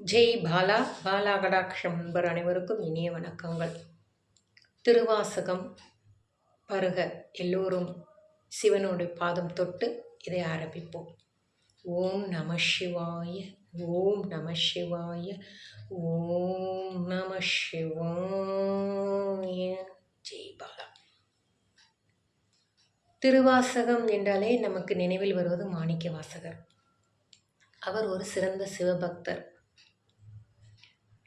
ஜெய் பாலா பாலா கடாட்சம் நண்பர் அனைவருக்கும் இனிய வணக்கங்கள். திருவாசகம் பருக எல்லோரும் சிவனுடைய பாதம் தொட்டு இதை ஆரம்பிப்போம். ஓம் நம சிவாய, ஓம் நம சிவாய, ஓம் நம சிவாய. ஜெய் பாலா. திருவாசகம் என்றாலே நமக்கு நினைவில் வருவது மாணிக்க வாசகர். அவர் ஒரு சிறந்த சிவபக்தர்.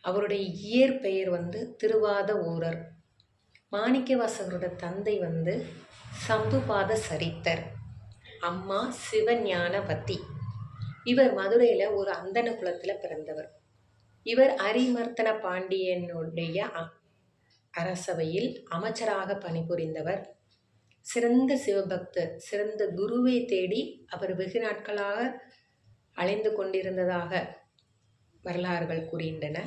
அவருடைய இயற்பெயர் திருவாத ஊரர். மாணிக்கவாசகரோட தந்தை சம்புபாத சரித்தர், அம்மா சிவஞானவதி. இவர் மதுரையில் ஒரு அந்தன குலத்தில் பிறந்தவர். இவர் அரிமர்த்தன பாண்டியனுடைய அரசவையில் அமைச்சராக பணிபுரிந்தவர். சிறந்த சிவபக்தர். சிறந்த குருவை தேடி அவர் வெகு நாட்களாக அலைந்து கொண்டிருந்ததாக வரலாறுகள் கூறுகின்றன.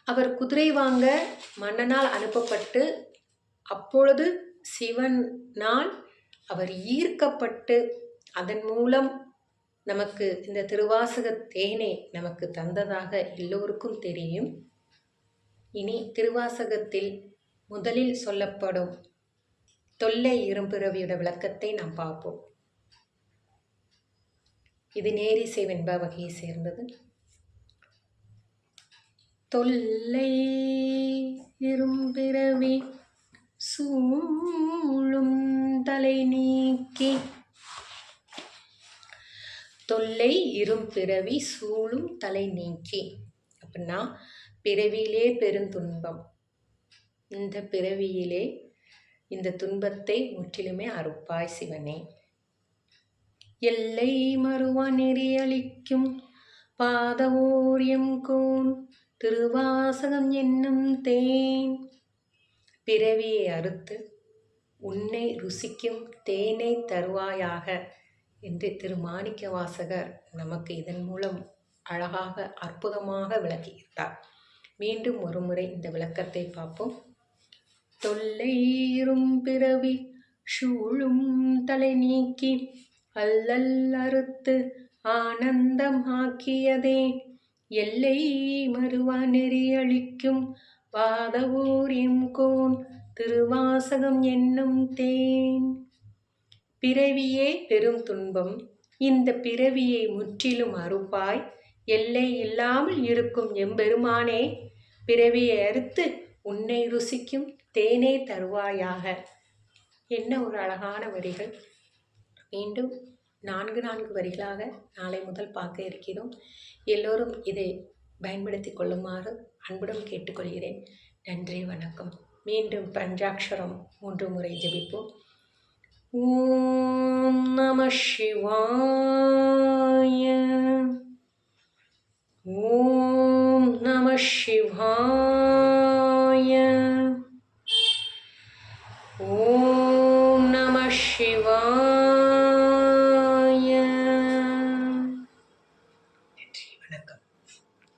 அவர் குதிரை வாங்க மன்னனால் அனுப்பப்பட்டு, அப்பொழுது சிவனால் அவர் ஈர்க்கப்பட்டு, அதன் மூலம் நமக்கு இந்த திருவாசக தேனை நமக்கு தந்ததாக எல்லோருக்கும் தெரியும். இனி திருவாசகத்தில் முதலில் சொல்லப்படும் தொல்லை இரும்பிறவியோட விளக்கத்தை நாம் பார்ப்போம். இது நேரிசை வெண்ப வகையை சேர்ந்தது. தொல்லை இரும்பிறவி சூழும் தலை நீக்கி, தொல்லை இரும்பிறவி சூழும் தலை நீக்கி அப்படின்னா பிறவியிலே பெருந்துன்பம். இந்த பிறவியிலே இந்த துன்பத்தை முற்றிலுமே அறுப்பாய் சிவனே. எல்லை மறுவா நெறி அளிக்கும் பாதவோரியம் கோன் திருவாசகம் என்னும் தேன். பிறவியை அறுத்து உன்னை ருசிக்கும் தேனை தருவாயாக என்று திருமாணிக்க வாசகர் நமக்கு இதன் மூலம் அழகாக அற்புதமாக விளக்குகிறார். மீண்டும் ஒரு முறை இந்த விளக்கத்தை பார்ப்போம். தொல்லை இரும்பிறவி சூழும் தலை நீக்கி, அல்லல் அறுத்து ஆனந்தம் ஆக்கியதே. எல்லை மறுவா நெறி அளிக்கும் பாதவூர் எம்கோன் திருவாசகம் என்னும் தேன். பிறவியே பெரும் துன்பம். இந்த பிறவியை முற்றிலும் அறுப்பாய். எல்லை இல்லாமல் இருக்கும் எம்பெருமானே, பிறவியை அறுத்து உன்னை ருசிக்கும் தேனே தருவாயாக. என்ன ஒரு அழகான வரிகள். மீண்டும் 4 வரிகளாக நாளை முதல் பார்க்க இருக்கிறோம். எல்லோரும் இதை பயன்படுத்தி கொள்ளுமாறு அன்புடன் கேட்டுக்கொள்கிறேன். நன்றி, வணக்கம். மீண்டும் பஞ்சாட்சரம் 3 முறை ஜெபிப்போம். ஓம் நம சிவாய, ஓம் நம சிவாய, ஓம் நம சிவாய.